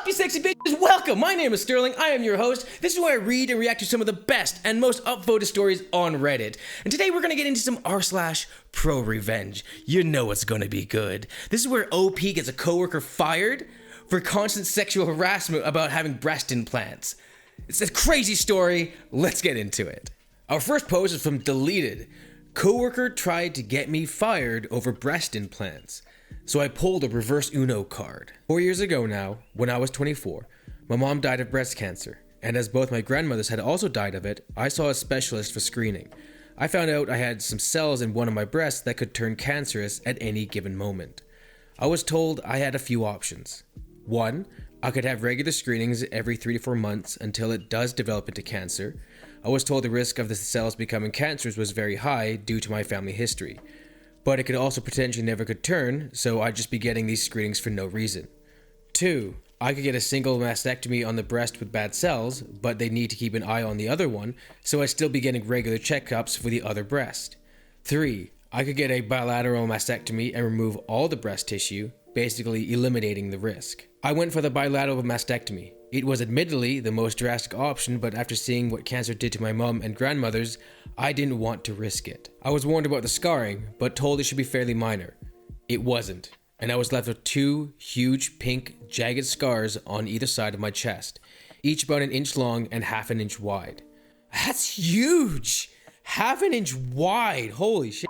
up, you sexy bitches? Welcome! My name is Sterling, I am your host. This is where I read and react to some of the best and most upvoted stories on Reddit. And today we're gonna get into some r/ProRevenge. You know it's gonna be good. This is where OP gets a coworker fired for constant sexual harassment about having breast implants. It's a crazy story, let's get into it. Our first post is from Deleted. Coworker tried to get me fired over breast implants. So I pulled a reverse Uno card. 4 years ago now, when I was 24, my mom died of breast cancer, and as both my grandmothers had also died of it, I saw a specialist for screening. I found out I had some cells in one of my breasts that could turn cancerous at any given moment. I was told I had a few options. 1, I could have regular screenings every 3 to 4 months until it does develop into cancer. I was told the risk of the cells becoming cancerous was very high due to my family history. But it could also potentially never could turn, so I'd just be getting these screenings for no reason. 2, I could get a single mastectomy on the breast with bad cells, but they need to keep an eye on the other one, so I'd still be getting regular checkups for the other breast. 3, I could get a bilateral mastectomy and remove all the breast tissue, basically eliminating the risk. I went for the bilateral mastectomy. It was admittedly the most drastic option, but after seeing what cancer did to my mom and grandmothers, I didn't want to risk it. I was warned about the scarring, but told it should be fairly minor. It wasn't, and I was left with 2 huge pink jagged scars on either side of my chest, each about 1 inch long and ½ an inch wide. That's huge! ½ an inch wide, holy shit.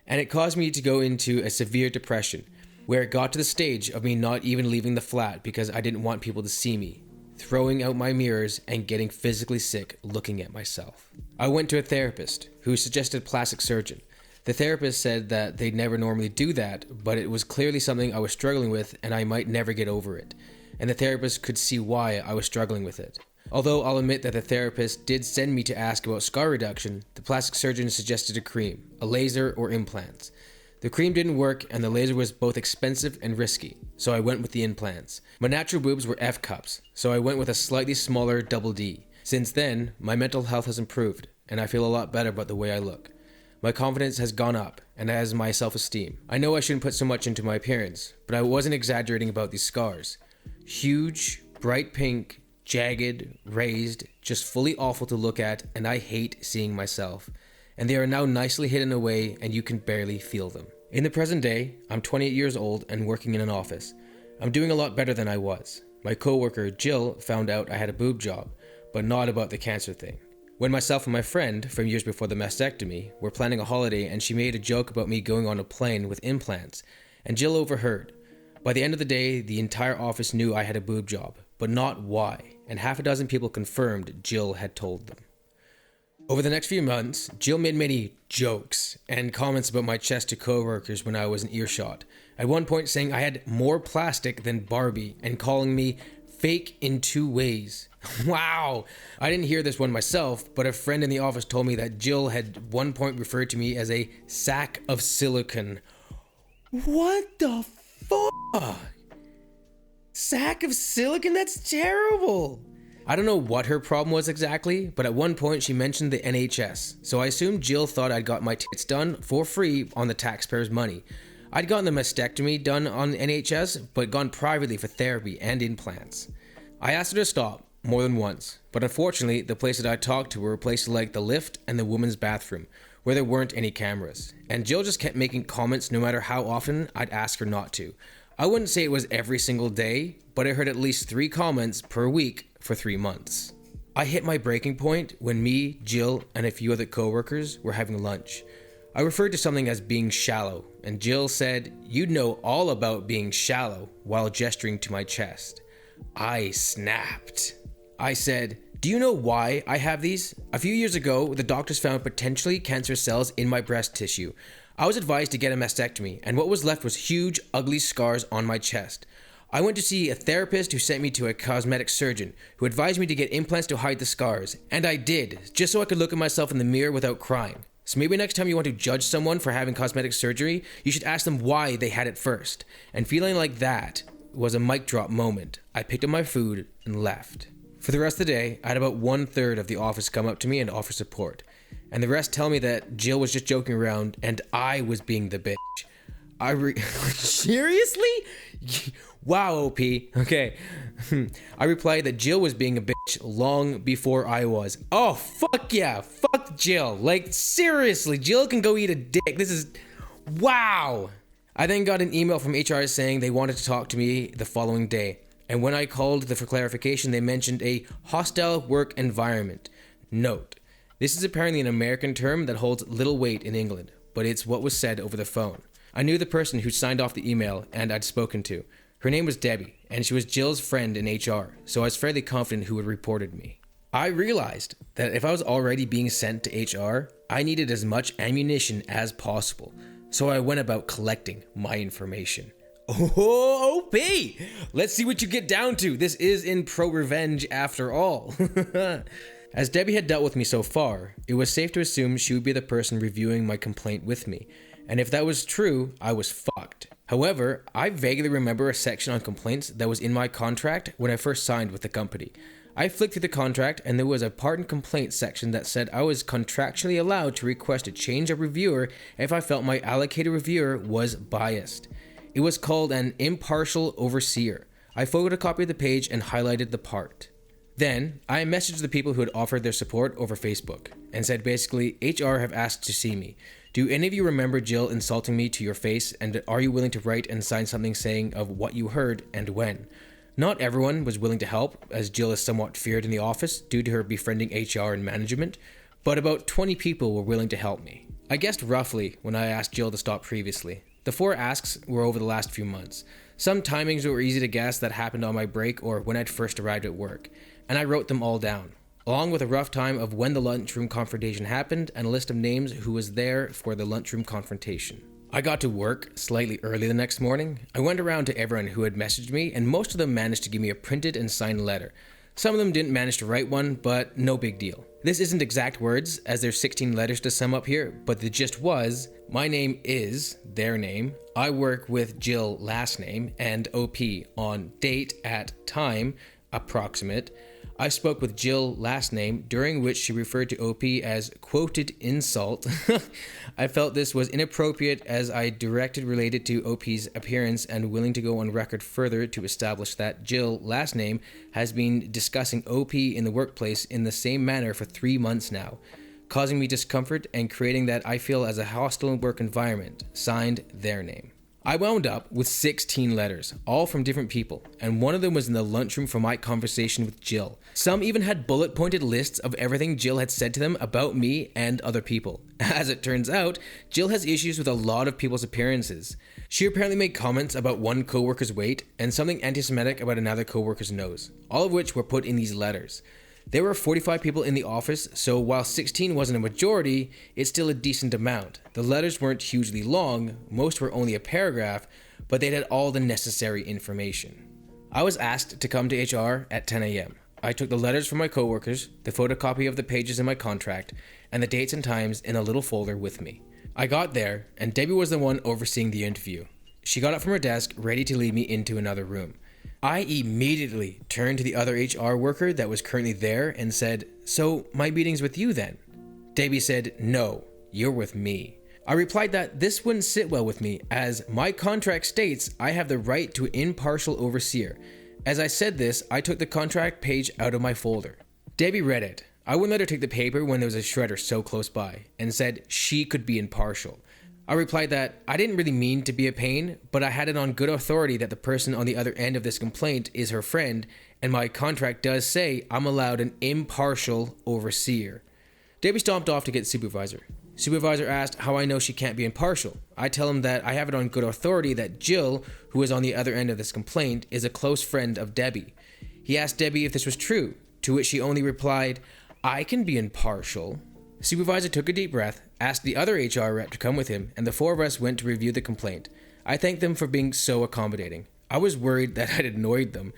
And it caused me to go into a severe depression, where it got to the stage of me not even leaving the flat because I didn't want people to see me, throwing out my mirrors and getting physically sick looking at myself. I went to a therapist who suggested plastic surgeon. The therapist said that they'd never normally do that, but it was clearly something I was struggling with and I might never get over it. And the therapist could see why I was struggling with it. Although I'll admit that the therapist did send me to ask about scar reduction, the plastic surgeon suggested a cream, a laser, or implants. The cream didn't work and the laser was both expensive and risky, so I went with the implants. My natural boobs were F cups, so I went with a slightly smaller double D. Since then, my mental health has improved, and I feel a lot better about the way I look. My confidence has gone up, and as my self-esteem. I know I shouldn't put so much into my appearance, but I wasn't exaggerating about these scars. Huge, bright pink, jagged, raised, just fully awful to look at, and I hate seeing myself. And they are now nicely hidden away and you can barely feel them. In the present day, I'm 28 years old and working in an office. I'm doing a lot better than I was. My coworker Jill found out I had a boob job, but not about the cancer thing. When myself and my friend, from years before the mastectomy, were planning a holiday and she made a joke about me going on a plane with implants, and Jill overheard. By the end of the day, the entire office knew I had a boob job, but not why, and half a dozen people confirmed Jill had told them. Over the next few months, Jill made many jokes and comments about my chest to coworkers when I was in earshot. At one point saying I had more plastic than Barbie and calling me fake in 2 ways. Wow! I didn't hear this one myself, but a friend in the office told me that Jill had at one point referred to me as a sack of silicon. What the fuck? Sack of silicon? That's terrible! I don't know what her problem was exactly, but at one point she mentioned the NHS, so I assumed Jill thought I'd got my tits done for free on the taxpayers' money. I'd gotten the mastectomy done on the NHS, but gone privately for therapy and implants. I asked her to stop, more than once, but unfortunately the places I talked to were places like the lift and the women's bathroom, where there weren't any cameras, and Jill just kept making comments no matter how often I'd ask her not to. I wouldn't say it was every single day, but I heard at least 3 comments per week for 3 months. I hit my breaking point when me, Jill, and a few other coworkers were having lunch. I referred to something as being shallow, and Jill said, "You'd know all about being shallow," while gesturing to my chest. I snapped. I said, "Do you know why I have these? A few years ago, the doctors found potentially cancerous cells in my breast tissue. I was advised to get a mastectomy, and what was left was huge, ugly scars on my chest. I went to see a therapist who sent me to a cosmetic surgeon who advised me to get implants to hide the scars, and I did, just so I could look at myself in the mirror without crying. So maybe next time you want to judge someone for having cosmetic surgery, you should ask them why they had it first." And feeling like that was a mic drop moment. I picked up my food and left. For the rest of the day, I had about 1/3 of the office come up to me and offer support, and the rest tell me that Jill was just joking around and I was being the bitch. Seriously? Wow, OP. Okay. I replied that Jill was being a bitch long before I was. Oh, fuck yeah. Fuck Jill. Like, seriously, Jill can go eat a dick. This is... Wow. I then got an email from HR saying they wanted to talk to me the following day. And when I called for clarification, they mentioned a hostile work environment. Note, this is apparently an American term that holds little weight in England, but it's what was said over the phone. I knew the person who signed off the email and I'd spoken to. Her name was Debbie, and she was Jill's friend in HR, so I was fairly confident who had reported me. I realized that if I was already being sent to HR, I needed as much ammunition as possible, so I went about collecting my information. Oh, OP! Let's see what you get down to. This is in ProRevenge after all. As Debbie had dealt with me so far, it was safe to assume she would be the person reviewing my complaint with me, and if that was true, I was fucked. However, I vaguely remember a section on complaints that was in my contract when I first signed with the company. I flicked through the contract and there was a pardon complaint section that said I was contractually allowed to request a change of reviewer if I felt my allocated reviewer was biased. It was called an impartial overseer. I photoed a copy of the page and highlighted the part. Then, I messaged the people who had offered their support over Facebook and said basically, HR have asked to see me. Do any of you remember Jill insulting me to your face, and are you willing to write and sign something saying of what you heard and when? Not everyone was willing to help, as Jill is somewhat feared in the office due to her befriending HR and management, but about 20 people were willing to help me. I guessed roughly when I asked Jill to stop previously. The 4 asks were over the last few months. Some timings were easy to guess that happened on my break or when I'd first arrived at work, and I wrote them all down, along with a rough time of when the lunchroom confrontation happened and a list of names who was there for the lunchroom confrontation. I got to work slightly early the next morning. I went around to everyone who had messaged me, and most of them managed to give me a printed and signed letter. Some of them didn't manage to write one, but no big deal. This isn't exact words, as there's 16 letters to sum up here, but the gist was, my name is, their name, I work with Jill last name, and OP on date at time, approximate. I spoke with Jill last name, during which she referred to OP as quoted insult. I felt this was inappropriate as I directed related to OP's appearance and willing to go on record further to establish that Jill last name has been discussing OP in the workplace in the same manner for 3 months now, causing me discomfort and creating that I feel as a hostile work environment. Signed, their name. I wound up with 16 letters, all from different people, and one of them was in the lunchroom for my conversation with Jill. Some even had bullet-pointed lists of everything Jill had said to them about me and other people. As it turns out, Jill has issues with a lot of people's appearances. She apparently made comments about one coworker's weight and something anti-Semitic about another coworker's nose, all of which were put in these letters. There were 45 people in the office, so while 16 wasn't a majority, it's still a decent amount. The letters weren't hugely long, most were only a paragraph, but they had all the necessary information. I was asked to come to HR at 10 a.m. I took the letters from my coworkers, the photocopy of the pages in my contract, and the dates and times in a little folder with me. I got there, and Debbie was the one overseeing the interview. She got up from her desk, ready to lead me into another room. I immediately turned to the other HR worker that was currently there and said, "So, my meeting's with you then?" Debbie said, "No, you're with me." I replied that this wouldn't sit well with me, as my contract states I have the right to an impartial overseer. As I said this, I took the contract page out of my folder. Debbie read it. I wouldn't let her take the paper when there was a shredder so close by, and said she could be impartial. I replied that I didn't really mean to be a pain, but I had it on good authority that the person on the other end of this complaint is her friend, and my contract does say I'm allowed an impartial overseer. Debbie stomped off to get supervisor. Supervisor asked how I know she can't be impartial. I tell him that I have it on good authority that Jill, who is on the other end of this complaint, is a close friend of Debbie. He asked Debbie if this was true, to which she only replied, "I can be impartial." Supervisor took a deep breath, asked the other HR rep to come with him, and the 4 of us went to review the complaint. I thanked them for being so accommodating. I was worried that I'd annoyed them.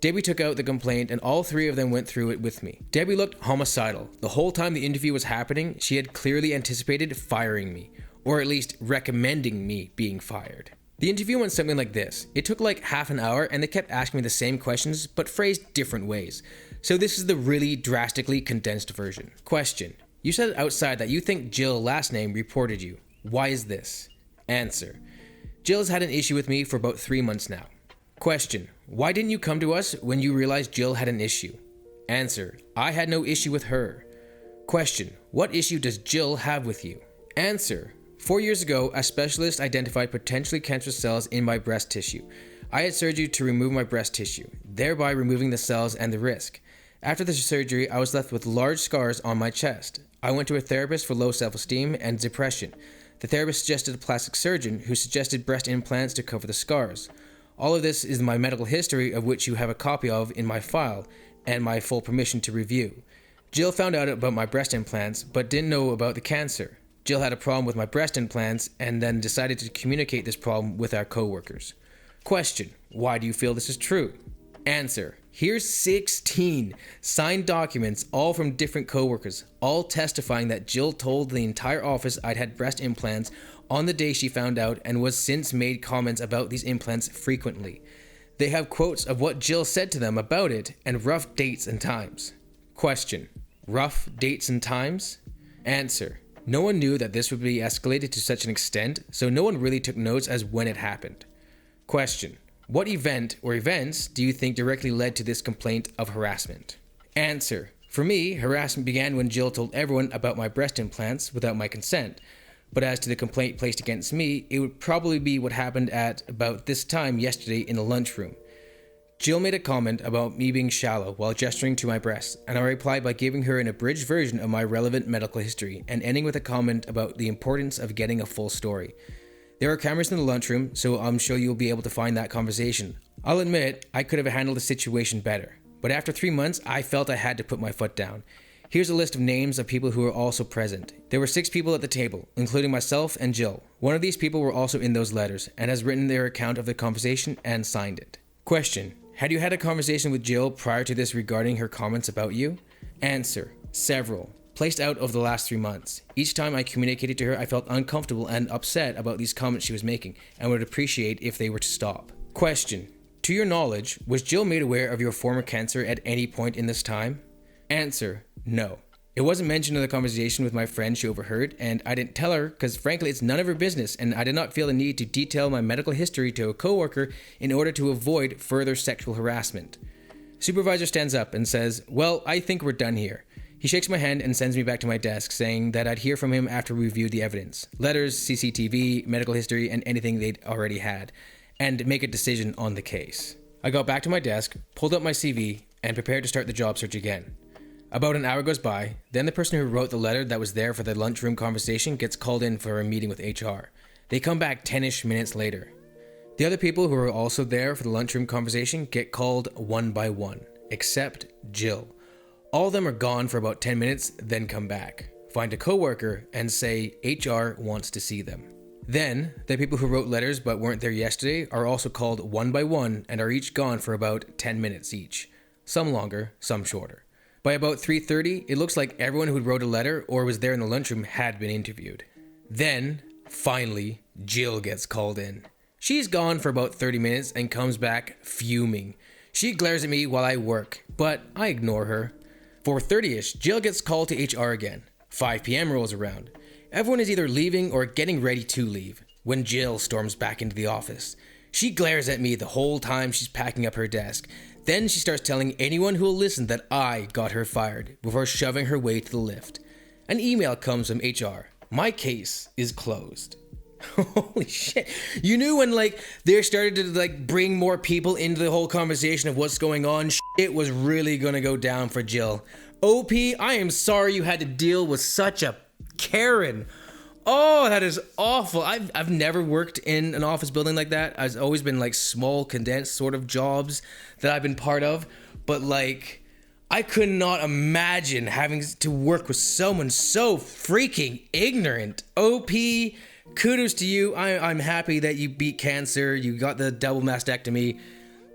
Debbie took out the complaint, and all 3 of them went through it with me. Debbie looked homicidal. The whole time the interview was happening, she had clearly anticipated firing me, or at least recommending me being fired. The interview went something like this. It took like half an hour, and they kept asking me the same questions, but phrased different ways. So this is the really drastically condensed version. Question. You said outside that you think Jill last name reported you. Why is this? Answer. Jill has had an issue with me for about 3 months now. Question: why didn't you come to us when you realized Jill had an issue? Answer: I had no issue with her. Question: what issue does Jill have with you? Answer: 4 years ago, a specialist identified potentially cancerous cells in my breast tissue. I had surgery to remove my breast tissue, thereby removing the cells and the risk. After the surgery, I was left with large scars on my chest. I went to a therapist for low self-esteem and depression. The therapist suggested a plastic surgeon who suggested breast implants to cover the scars. All of this is my medical history, of which you have a copy of in my file, and my full permission to review. Jill found out about my breast implants, but didn't know about the cancer. Jill had a problem with my breast implants, and then decided to communicate this problem with our coworkers. Question: why do you feel this is true? Answer: here's 16 signed documents, all from different coworkers, all testifying that Jill told the entire office I'd had breast implants on the day she found out, and was since made comments about these implants frequently. They have quotes of what Jill said to them about it, and rough dates and times. Question: rough dates and times? Answer: no one knew that this would be escalated to such an extent, so no one really took notes as when it happened. Question: what event or events do you think directly led to this complaint of harassment? Answer: for me, harassment began when Jill told everyone about my breast implants without my consent. But as to the complaint placed against me, it would probably be what happened at about this time yesterday in the lunchroom. Jill made a comment about me being shallow while gesturing to my breasts, and I replied by giving her an abridged version of my relevant medical history and ending with a comment about the importance of getting a full story. There are cameras in the lunchroom, so I'm sure you'll be able to find that conversation. I'll admit, I could have handled the situation better, but after 3 months, I felt I had to put my foot down. Here's a list of names of people who were also present. There were 6 people at the table, including myself and Jill. One of these people were also in those letters, and has written their account of the conversation and signed it. Question: had you had a conversation with Jill prior to this regarding her comments about you? Answer: several. Placed out over the last 3 months. Each time I communicated to her, I felt uncomfortable and upset about these comments she was making, and would appreciate if they were to stop. Question: to your knowledge, was Jill made aware of your former cancer at any point in this time? Answer: no. It wasn't mentioned in the conversation with my friend she overheard, and I didn't tell her because frankly it's none of her business, and I did not feel the need to detail my medical history to a coworker in order to avoid further sexual harassment. Supervisor stands up and says, well, I think we're done here. He shakes my hand and sends me back to my desk, saying that I'd hear from him after we reviewed the evidence, letters, CCTV, medical history, and anything they'd already had, and make a decision on the case. I got back to my desk, pulled up my CV, and prepared to start the job search again. About an hour goes by, then the person who wrote the letter that was there for the lunchroom conversation gets called in for a meeting with HR. They come back 10-ish minutes later. The other people who were also there for the lunchroom conversation get called one by one, except Jill. All of them are gone for about 10 minutes, then come back, find a coworker, and say HR wants to see them. Then, the people who wrote letters but weren't there yesterday are also called one by one and are each gone for about 10 minutes each. Some longer, some shorter. By about 3:30, it looks like everyone who wrote a letter or was there in the lunchroom had been interviewed. Then, finally, Jill gets called in. She's gone for about 30 minutes and comes back fuming. She glares at me while I work, but I ignore her. 4:30ish, Jill gets called to HR again. 5 p.m. rolls around. Everyone is either leaving or getting ready to leave when Jill storms back into the office. She glares at me the whole time she's packing up her desk. Then she starts telling anyone who will listen that I got her fired before shoving her way to the lift. An email comes from HR. My case is closed. Holy shit. You knew when they started to bring more people into the whole conversation of what's going on, shit was really gonna go down for Jill. OP, I am sorry you had to deal with such a Karen. Oh, that is awful. I've never worked in an office building like that. I've always been small, condensed sort of jobs that I've been part of. But I could not imagine having to work with someone so freaking ignorant. OP, kudos to you. I'm happy that you beat cancer. You got the double mastectomy.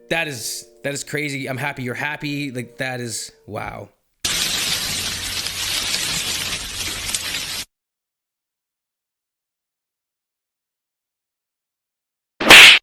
That is crazy. I'm happy you're happy. That is, wow.